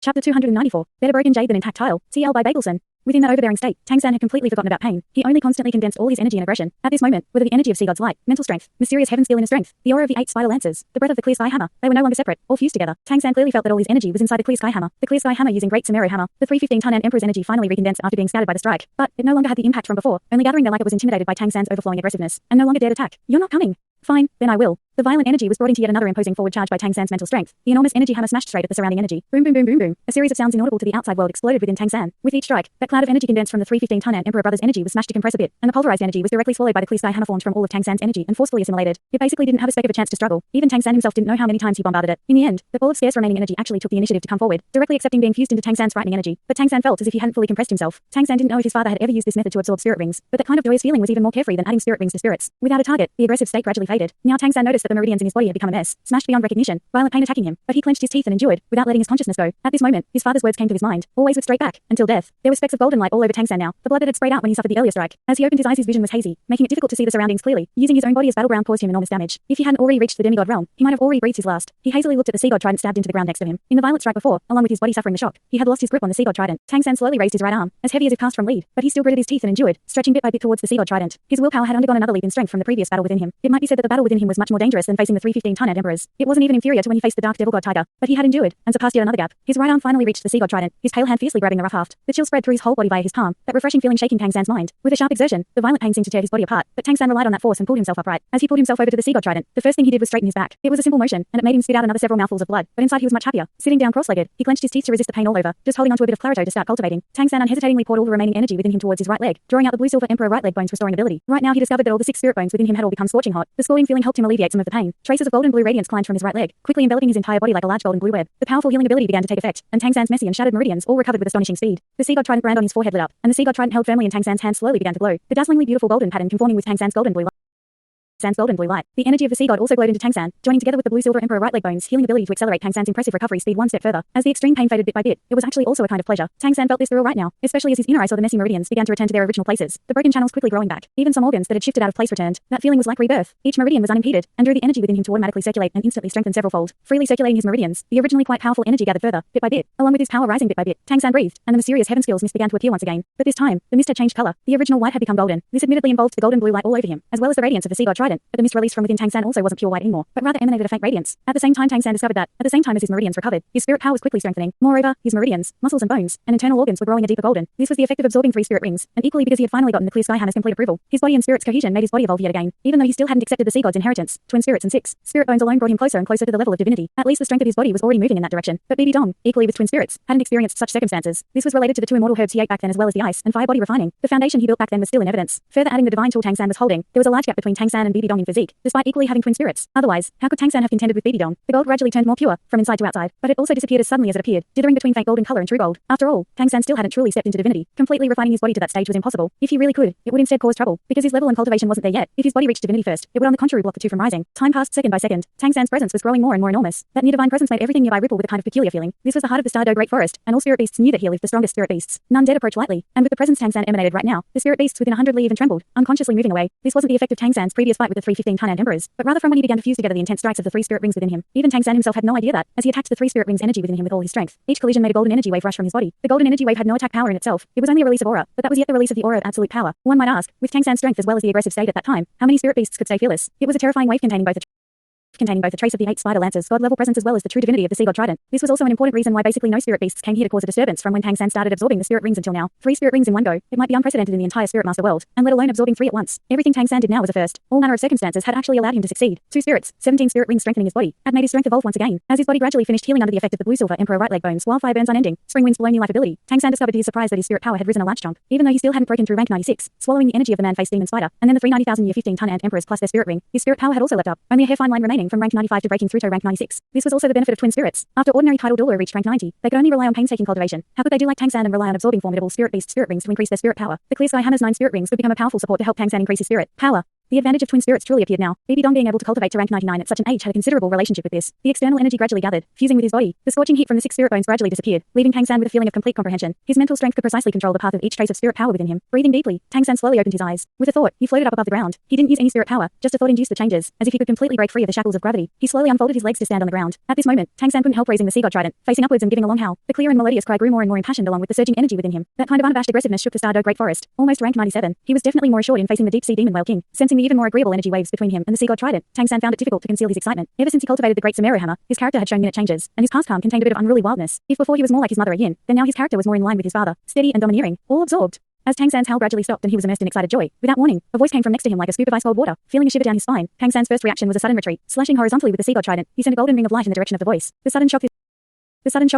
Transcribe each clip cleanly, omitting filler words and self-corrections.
Chapter 294. Better broken jade than intact tile. TL by Bagelson. Within that overbearing state, Tang San had completely forgotten about pain. He only constantly condensed all his energy and aggression. At this moment, whether the energy of sea god's light, mental strength, mysterious heaven's inner strength, the aura of the 8 spider lancers, the breath of the clear sky hammer, they were no longer separate, all fused together. Tang San clearly felt that all his energy was inside the clear sky hammer. The clear sky hammer using great Samuro hammer, the 315-ton and Emperor's energy finally recondensed after being scattered by the strike. But it no longer had the impact from before. Only gathering there like it was intimidated by Tang San's overflowing aggressiveness, and no longer dared attack. You're not coming. Fine, then I will. The violent energy was brought into yet another imposing forward charge by Tang San's mental strength. The enormous energy hammer smashed straight at the surrounding energy. Boom, boom, boom, boom, boom. A series of sounds inaudible to the outside world exploded within Tang San. With each strike, that cloud of energy condensed from the 315-ton and Emperor Brothers' energy was smashed to compress a bit, and the pulverized energy was directly swallowed by the clear sky hammer formed from all of Tang San's energy and forcefully assimilated. It basically didn't have a speck of a chance to struggle. Even Tang San himself didn't know how many times he bombarded it. In the end, the ball of scarce remaining energy actually took the initiative to come forward, directly accepting being fused into Tang San's frightening energy. But Tang San felt as if he hadn't fully compressed himself. Tang San didn't know if his father had ever used this method to absorb spirit rings, but that kind of joyous feeling was even more carefree than adding spirit rings to spirits. Without a target, the aggressive state gradually faded. Now Tang San noticed that the meridians in his body had become a mess, smashed beyond recognition, violent pain attacking him, but he clenched his teeth and endured, without letting his consciousness go. At this moment, his father's words came to his mind, always with straight back, until death. There were specks of golden light all over Tang San now, the blood that had sprayed out when he suffered the earlier strike. As he opened his eyes, his vision was hazy, making it difficult to see the surroundings clearly. Using his own body as battleground caused him enormous damage. If he hadn't already reached the demigod realm, he might have already breathed his last. He hazily looked at the sea god trident stabbed into the ground next to him. In the violent strike before, along with his body suffering the shock, he had lost his grip on the sea god trident. Tang San slowly raised his right arm, as heavy as if cast from lead, but he still gritted his teeth and endured, stretching bit by bit towards the sea god trident. His willpower had undergone another leap in strength from the previous battle within him. It might be said that the battle within him was much more dangerous than facing the 315-ton and emperors. It wasn't even inferior to when he faced the dark devil god tiger, but he had endured and surpassed yet another gap. His right arm finally reached the sea god trident, his pale hand fiercely grabbing the rough haft. The chill spread through his whole body via his palm, that refreshing feeling shaking Tang San's mind. With a sharp exertion, the violent pain seemed to tear his body apart, but Tang San relied on that force and pulled himself upright. As he pulled himself over to the sea god trident, the first thing he did was straighten his back. It was a simple motion, and it made him spit out another several mouthfuls of blood, but inside he was much happier. Sitting down cross-legged, he clenched his teeth to resist the pain all over, just holding onto a bit of clarito to start cultivating. Tang San unhesitatingly poured all the remaining energy within him towards his right leg, drawing out the blue silver emperor right leg bones restoring ability. Right now he discovered that all the 6 spirit bones within him had all become scorching hot. The scalding feeling helped him alleviate some of the pain. Traces of golden blue radiance climbed from his right leg, quickly enveloping his entire body like a large golden blue web. The powerful healing ability began to take effect, and Tang San's messy and shattered meridians all recovered with astonishing speed. The sea god trident brand on his forehead lit up, and the sea god trident held firmly in Tang San's hand slowly began to glow. The dazzlingly beautiful golden pattern conforming with Tang San's golden blue light. The energy of the sea god also glowed into Tang San, joining together with the blue silver emperor right leg bones healing ability to accelerate Tang San's impressive recovery speed one step further. As the extreme pain faded bit by bit, it was actually also a kind of pleasure. Tang San felt this thrill right now, especially as his inner eye saw the messy meridians began to return to their original places, the broken channels quickly growing back. Even some organs that had shifted out of place returned. That feeling was like rebirth. Each meridian was unimpeded, and drew the energy within him to automatically circulate and instantly strengthen severalfold. Freely circulating his meridians, the originally quite powerful energy gathered further, bit by bit. Along with his power rising bit by bit, Tang San breathed, and the mysterious heaven skills mist began to appear once again. But this time, the mist had changed color. The original white had become golden. This admittedly involved the golden blue light all over him, as well as the radiance of the sea god trident, but the mist released from within Tang San also wasn't pure white anymore, but rather emanated a faint radiance. At the same time, Tang San discovered that, at the same time as his meridians recovered, his spirit power was quickly strengthening. Moreover, his meridians, muscles and bones, and internal organs were growing a deeper golden. This was the effect of absorbing 3 spirit rings, and equally because he had finally gotten the clear sky hammer's complete approval. His body and spirit's cohesion made his body evolve yet again, even though he still hadn't accepted the sea god's inheritance. Twin spirits and 6 spirit bones alone brought him closer and closer to the level of divinity. At least the strength of his body was already moving in that direction. But BB Dong, equally with twin spirits, hadn't experienced such circumstances. This was related to the 2 immortal herbs he ate back then as well as the ice and fire body refining. The foundation he built back then was still in evidence. Further adding the divine tool Tang San was holding, there was a large gap between Tang San and BB Dong in physique, despite equally having twin spirits. Otherwise, how could Tang San have contended with BB Dong? The gold gradually turned more pure, from inside to outside, but it also disappeared as suddenly as it appeared, dithering between faint golden color and true gold. After all, Tang San still hadn't truly stepped into divinity. Completely refining his body to that stage was impossible. If he really could, it would instead cause trouble, because his level and cultivation wasn't there yet. If his body reached divinity first, it would on the contrary block the 2 from rising. Time passed second by second. Tang San's presence was growing more and more enormous. That near divine presence made everything nearby ripple with a kind of peculiar feeling. This was the heart of the Stardow Great Forest, and all spirit beasts knew that here lived the strongest spirit beasts. None dared approach lightly, and with the presence Tang San emanated right now, the spirit beasts within 100 li even trembled, unconsciously moving away. This wasn't the effect of Tang San's previous fight with the 315-ton and emperors, but rather from when he began to fuse together the intense strikes of the 3 spirit rings within him. Even Tang San himself had no idea that, as he attacked the 3 spirit rings energy within him with all his strength, each collision made a golden energy wave rush from his body. The golden energy wave had no attack power in itself. It was only a release of aura, but that was yet the release of the aura of absolute power. One might ask, with Tang San's strength as well as the aggressive state at that time, how many spirit beasts could stay fearless? It was a terrifying wave containing both a trace of the 8 spider lancers, god-level presence as well as the true divinity of the sea god trident. This was also an important reason why basically no spirit beasts came here to cause a disturbance from when Tang San started absorbing the spirit rings until now. 3 spirit rings in one go. It might be unprecedented in the entire spirit master world, and let alone absorbing 3 at once. Everything Tang San did now was a first. All manner of circumstances had actually allowed him to succeed. 2 spirits, 17 spirit rings strengthening his body, had made his strength evolve once again. As his body gradually finished healing under the effect of the blue silver emperor right leg bones, wildfire burns unending, spring winds blow new life ability, Tang San discovered to his surprise that his spirit power had risen a large chunk, even though he still hadn't broken through rank 96, swallowing the energy of the man-faced demon spider, and then the 390,000 year 15-ton ant emperors plus their spirit ring. His spirit power had also leapt up, only a hair fine line remaining from rank 95 to breaking through to rank 96. This was also the benefit of twin spirits. After ordinary tidal Douluo reached rank 90, they could only rely on painstaking cultivation. How could they do like Tang San and rely on absorbing formidable spirit beast spirit rings to increase their spirit power? The clear sky hammer's 9 spirit rings would become a powerful support to help Tang San increase his spirit power. The advantage of twin spirits truly appeared now. Bibi Dong being able to cultivate to rank 99 at such an age had a considerable relationship with this. The external energy gradually gathered, fusing with his body. The scorching heat from the 6 spirit bones gradually disappeared, leaving Tang San with a feeling of complete comprehension. His mental strength could precisely control the path of each trace of spirit power within him. Breathing deeply, Tang San slowly opened his eyes. With a thought, he floated up above the ground. He didn't use any spirit power, just a thought induced the changes, as if he could completely break free of the shackles of gravity. He slowly unfolded his legs to stand on the ground. At this moment, Tang San couldn't help raising the sea god trident, facing upwards and giving a long howl. The clear and melodious cry grew more and more impassioned along with the surging energy within him. That kind of unabashed aggressiveness shook the Stardo Great Forest. Almost rank 97. He was definitely more assured in facing the deep sea demon whale king, sensing the even more agreeable energy waves between him and the sea god trident. Tang San found it difficult to conceal his excitement. Ever since he cultivated the great Samuro hammer, his character had shown minute changes, and his past calm contained a bit of unruly wildness. If before he was more like his mother Yin, then now his character was more in line with his father, steady and domineering, all absorbed. As Tang San's howl gradually stopped and he was immersed in excited joy, without warning, a voice came from next to him like a scoop of ice-cold water. Feeling a shiver down his spine, Tang San's first reaction was a sudden retreat. Slashing horizontally with the sea god trident, he sent a golden ring of light in the direction of the voice. The sudden shock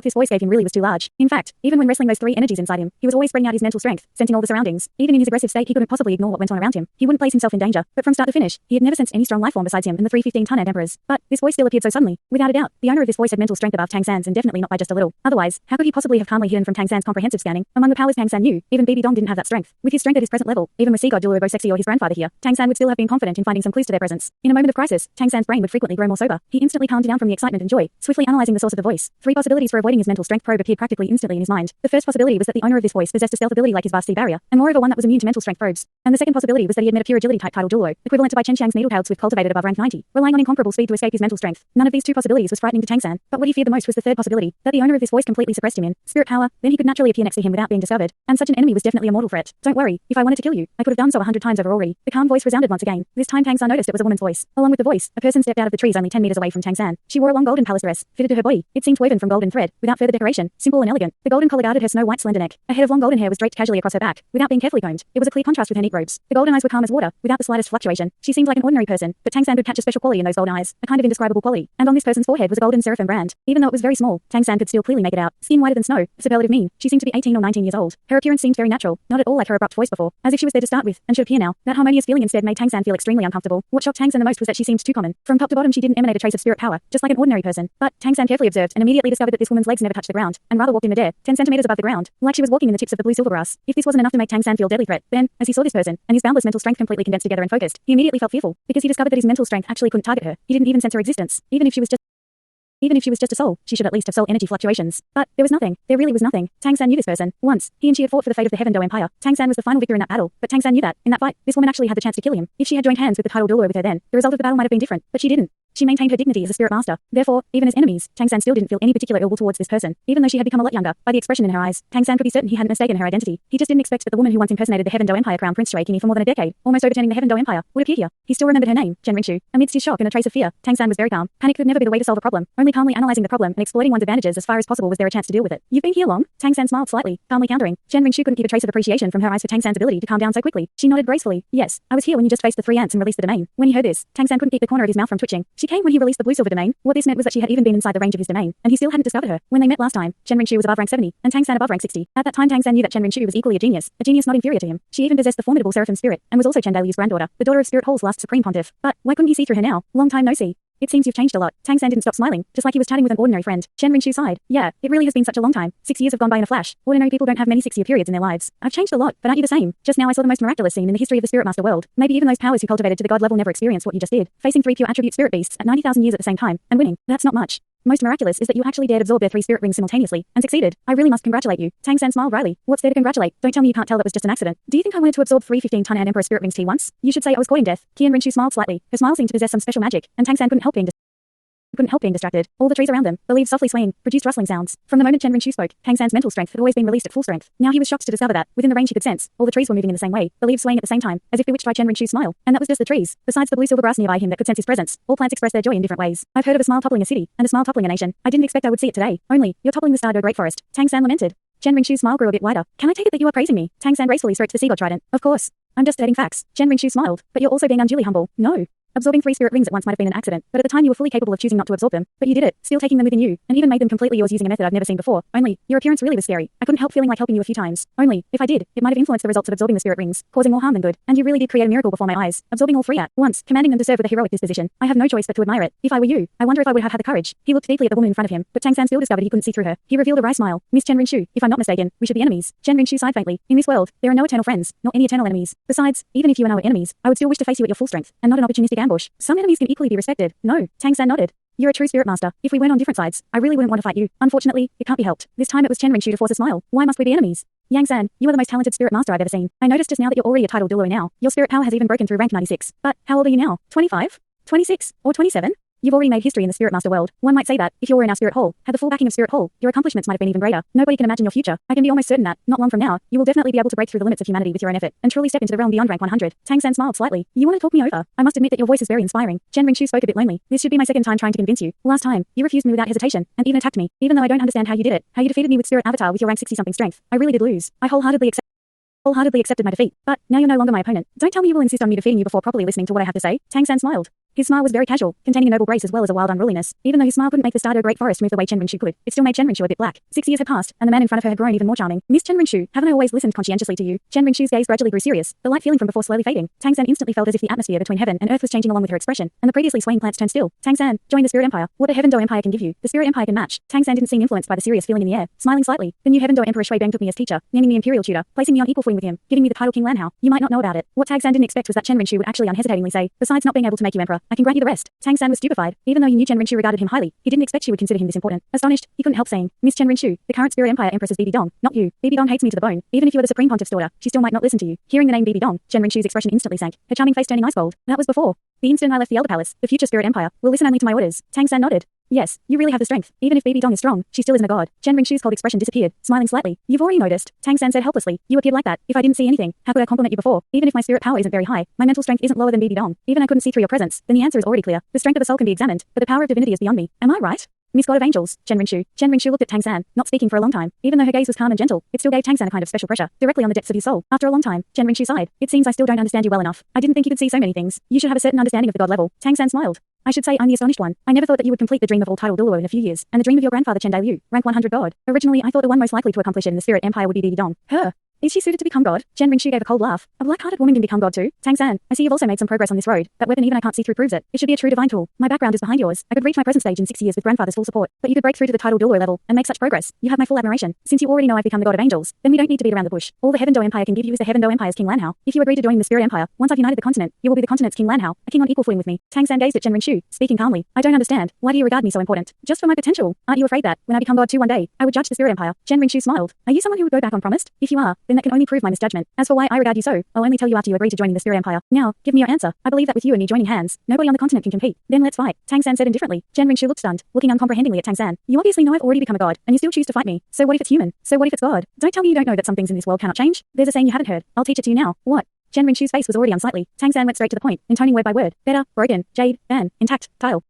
this voice gave him really was too large. In fact, even when wrestling those 3 energies inside him, he was always spreading out his mental strength, sensing all the surroundings. Even in his aggressive state, he couldn't possibly ignore what went on around him. He wouldn't place himself in danger, but from start to finish, he had never sensed any strong life form besides him and the 3 15-ton emperors. But this voice still appeared so suddenly. Without a doubt, the owner of this voice had mental strength above Tang San's and definitely not by just a little. Otherwise, how could he possibly have calmly hidden from Tang San's comprehensive scanning? Among the powers Tang San knew, even Bibi Dong didn't have that strength. With his strength at his present level, even with sea god Douluo Sexy or his grandfather here, Tang San would still have been confident in finding some clues to their presence. In a moment of crisis, Tang San's brain would frequently grow more sober. He instantly calmed down from the excitement and joy, swiftly analyzing the source of the voice. 3 possibilities for avoiding his mental strength probe appeared practically instantly in his mind. The first possibility was that the owner of this voice possessed a stealth ability like his vast sea barrier, and moreover one that was immune to mental strength probes. And the second possibility was that he had met a pure agility type titled Douluo, equivalent to Bai Chenxiang's needle-tailed swift cultivated above rank 90, relying on incomparable speed to escape his mental strength. None of these 2 possibilities was frightening to Tang San, but what he feared the most was the third possibility, that the owner of this voice completely suppressed him in spirit power, then he could naturally appear next to him without being discovered. And such an enemy was definitely a mortal threat. Don't worry, if I wanted to kill you, I could have done so 100 times over already. The calm voice resounded once again. This time Tang San noticed it was a woman's voice. Along with the voice, a person stepped out of the trees only 10 meters away from Tang San. She wore a long golden palace dress, fitted to her body. It seemed woven from golden thread, without further decoration, simple and elegant. The golden collar guarded her snow white slender neck. A head of long golden hair was draped casually across her back, without being carefully combed. It was a clear contrast with her neat robes. The golden eyes were calm as water, without the slightest fluctuation. She seemed like an ordinary person, but Tang San could catch a special quality in those golden eyes, a kind of indescribable quality. And on this person's forehead was a golden seraphim brand. Even though it was very small, Tang San could still clearly make it out. Skin whiter than snow, superlative mean. She seemed to be 18 or 19 years old. Her appearance seemed very natural, not at all like her abrupt voice before, as if she was there to start with, and should appear now. That harmonious feeling instead made Tang San feel extremely uncomfortable. What shocked Tang San the most was that she seemed too common. From top to bottom she didn't emanate a trace of spirit power, just like an ordinary person. But Tang San carefully observed and immediately discovered that this woman's legs never touched the ground, and rather walked in midair, 10 centimeters above the ground, like she was walking in the tips of the blue silver grass. If this wasn't enough to make Tang San feel deadly threat, then, as he saw this person, and his boundless mental strength completely condensed together and focused, he immediately felt fearful, because he discovered that his mental strength actually couldn't target her. He didn't even sense her existence. Even if she was just a soul, she should at least have soul energy fluctuations. But there was nothing. There really was nothing. Tang San knew this person. Once, he and she had fought for the fate of the Heaven Do Empire. Tang San was the final victor in that battle, but Tang San knew that, in that fight, this woman actually had the chance to kill him. If she had joined hands with the title Douluo with her then, the result of the battle might have been different, but she didn't. She maintained her dignity as a spirit master. Therefore, even as enemies, Tang San still didn't feel any particular ill will towards this person, even though she had become a lot younger. By the expression in her eyes, Tang San could be certain he hadn't mistaken her identity. He just didn't expect that the woman who once impersonated the Heaven Do Empire crown Prince Shui Kimi for more than a decade, almost overturning the Heaven Do Empire, would appear here. He still remembered her name, Chen Rinchu. Amidst his shock and a trace of fear, Tang San was very calm. Panic could never be the way to solve a problem. Only calmly analyzing the problem and exploiting one's advantages as far as possible was there a chance to deal with it. You've been here long? Tang San smiled slightly, calmly countering. Chen Rinchu couldn't keep a trace of appreciation from her eyes for Tang San's ability to calm down so quickly. She nodded gracefully. Yes, I was here when you just faced the 3 ants and released the domain. When he heard this, Tang San couldn't keep the corner of his mouth from twitching. She came when he released the blue silver domain. What this meant was that she had even been inside the range of his domain, and he still hadn't discovered her. When they met last time, Chen Rinchu was above rank 70, and Tang San above rank 60. At that time Tang San knew that Chen Rinchu was equally a genius not inferior to him. She even possessed the formidable seraphim spirit, and was also Chen Daliu's granddaughter, the daughter of Spirit Hall's last supreme pontiff. But why couldn't he see through her now? Long time no see. It seems you've changed a lot. Tang San didn't stop smiling, just like he was chatting with an ordinary friend. Chen Rinchu sighed. Yeah, it really has been such a long time. 6 years have gone by in a flash. Ordinary people don't have many 6-year periods in their lives. I've changed a lot, but aren't you the same? Just now I saw the most miraculous scene in the history of the Spirit Master world. Maybe even those powers who cultivated to the god level never experienced what you just did. Facing 3 pure attribute spirit beasts at 90,000 years at the same time, and winning. That's not much. Most miraculous is that you actually dared absorb their 3 spirit rings simultaneously, and succeeded. I really must congratulate you. Tang San smiled wryly. What's there to congratulate? Don't tell me you can't tell that was just an accident. Do you think I wanted to absorb 3 15-ton and Emperor spirit rings T once? You should say I was courting death. Qian Rinchu smiled slightly. Her smile seemed to possess some special magic, and Tang San couldn't help being distracted. All the trees around them, the leaves softly swaying, produced rustling sounds. From the moment Chen Rinchu spoke, Tang San's mental strength had always been released at full strength. Now he was shocked to discover that, within the range he could sense, all the trees were moving in the same way, the leaves swaying at the same time, as if bewitched by Chen Rinchu's smile. And that was just the trees. Besides the blue silver grass nearby him that could sense his presence, all plants expressed their joy in different ways. I've heard of a smile toppling a city, and a smile toppling a nation. I didn't expect I would see it today. Only, you're toppling the Stardo Great Forest. Tang San lamented. Chen Rinchu's smile grew a bit wider. Can I take it that you are praising me? Tang San gracefully stroked the sea god trident. Of course. I'm just stating facts. Chen Rinchu smiled. But you're also being unduly humble. No. Absorbing 3 spirit rings at once might have been an accident, but at the time you were fully capable of choosing not to absorb them. But you did it, still taking them within you, and even made them completely yours using a method I've never seen before. Only, your appearance really was scary. I couldn't help feeling like helping you a few times. Only, if I did, it might have influenced the results of absorbing the spirit rings, causing more harm than good. And you really did create a miracle before my eyes, absorbing all 3 at once, commanding them to serve with a heroic disposition. I have no choice but to admire it. If I were you, I wonder if I would have had the courage. He looked deeply at the woman in front of him, but Tang San still discovered he couldn't see through her. He revealed a wry smile. Miss Chen Rinshu, if I'm not mistaken, we should be enemies. Chen Rinshu sighed faintly. In this world, there are no eternal friends, nor any eternal enemies. Besides, even if you and I were enemies, I would still wish to face you at your full strength, and not an opportunistic ambush. Some enemies can equally be respected. No, Tang San nodded. You're a true spirit master. If we weren't on different sides, I really wouldn't want to fight you. Unfortunately, it can't be helped. This time it was Chen Rinshu to force a smile. Why must we be enemies? Yang San, you are the most talented spirit master I've ever seen. I noticed just now that you're already a title Douluo now. Your spirit power has even broken through rank 96. But, how old are you now? 25? 26? Or 27? You've already made history in the Spirit Master world. One might say that, if you were in our Spirit Hall, had the full backing of Spirit Hall, your accomplishments might have been even greater. Nobody can imagine your future. I can be almost certain that, not long from now, you will definitely be able to break through the limits of humanity with your own effort, and truly step into the realm beyond rank 100. Tang San smiled slightly. You want to talk me over? I must admit that your voice is very inspiring. Chen Ringshu spoke a bit lonely. This should be my second time trying to convince you. Last time, you refused me without hesitation, and even attacked me. Even though I don't understand how you did it, how you defeated me with Spirit Avatar with your rank 60-something strength. I really did lose. I wholeheartedly accepted my defeat. But, now you're no longer my opponent. Don't tell me you will insist on me defeating you before properly listening to what I have to say. Tang San smiled. His smile was very casual, containing a noble grace as well as a wild unruliness. Even though his smile couldn't make the Stardew Great Forest move the way Chen Rinshu could, it still made Chen Rinshu a bit black. 6 years had passed, and the man in front of her had grown even more charming. Miss Chen Rinshu, haven't I always listened conscientiously to you? Chen Rinshu's gaze gradually grew serious, the light feeling from before slowly fading. Tang San instantly felt as if the atmosphere between heaven and earth was changing along with her expression, and the previously swaying plants turned still. Tang San, join the Spirit Empire. What the Heaven Do Empire can give you, the Spirit Empire can match. Tang San didn't seem influenced by the serious feeling in the air, smiling slightly. The new Heaven Do Emperor Shui Bang took me as teacher, naming me Imperial Tutor, placing me on equal footing with him, giving me the title King Lanhao. You might not know about it. What Tang San didn't expect was that Chen Rinshu would actually unhesitatingly say, besides not being able to make you emperor, I can grant you the rest. Tang San was stupefied. Even though you knew Chen Rinshu regarded him highly, he didn't expect she would consider him this important. Astonished, he couldn't help saying, Miss Chen Rinshu, the current Spirit Empire Empress is Bibi Dong, not you. Bibi Dong hates me to the bone. Even if you are the Supreme Pontiff's daughter, she still might not listen to you. Hearing the name Bibi Dong, Chen Rinshu's expression instantly sank, her charming face turning ice cold. That was before. The instant I left the Elder Palace, the future Spirit Empire will listen only to my orders. Tang San nodded. Yes, you really have the strength. Even if Bibi Dong is strong, she still isn't a god. Chen Ringshu's cold expression disappeared, smiling slightly. You've already noticed, Tang San said helplessly. You appeared like that. If I didn't see anything, how could I compliment you before? Even if my spirit power isn't very high, my mental strength isn't lower than Bibi Dong. Even I couldn't see through your presence, then the answer is already clear. The strength of a soul can be examined, but the power of divinity is beyond me. Am I right? Miss God of Angels, Chen Rinshu. Chen Rinshu looked at Tang San, not speaking for a long time. Even though her gaze was calm and gentle, it still gave Tang San a kind of special pressure, directly on the depths of his soul. After a long time, Chen Rinshu sighed. It seems I still don't understand you well enough. I didn't think you could see so many things. You should have a certain understanding of the god level. Tang San smiled. I should say I'm the astonished one. I never thought that you would complete the dream of all title Douluo in a few years, and the dream of your grandfather Chen Dalu, rank 100 god. Originally, I thought the one most likely to accomplish it in the Spirit Empire would be Bibi Dong. Her. Is she suited to become god? Chen Ringshu gave a cold laugh. A black-hearted woman can become god too. Tang San, I see you've also made some progress on this road. That weapon even I can't see through proves it. It should be a true divine tool. My background is behind yours. I could reach my present stage in 6 years with grandfather's full support. But you could break through to the title Douluo level and make such progress. You have my full admiration. Since you already know I've become the god of angels, then we don't need to beat around the bush. All the Heaven Do Empire can give you is the Heaven Do Empire's King Lanhao. If you agree to join the Spirit Empire, once I've united the continent, you will be the continent's King Lanhao, a king on equal footing with me. Tang San gazed at Chen Ringshu, speaking calmly. I don't understand. Why do you regard me so important? Just for my potential. Aren't you afraid that, when I become god too one day, I would judge the Spirit Empire? Chen Ringshu smiled. Are you someone who would go back unpromised? If you are, then that can only prove my misjudgment. As for why I regard you so, I'll only tell you after you agree to joining the Spirit Empire. Now, give me your answer. I believe that with you and me joining hands, nobody on the continent can compete. Then let's fight. Tang San said indifferently. Chen Ringshu looked stunned, looking uncomprehendingly at Tang San. You obviously know I've already become a god, and you still choose to fight me. So what if it's human? So what if it's God? Don't tell me you don't know that some things in this world cannot change. There's a saying you haven't heard. I'll teach it to you now. What? Chen Ringshu's face was already unsightly. Tang San went straight to the point, intoning word by word. Better, broken, jade, ban, intact, tile.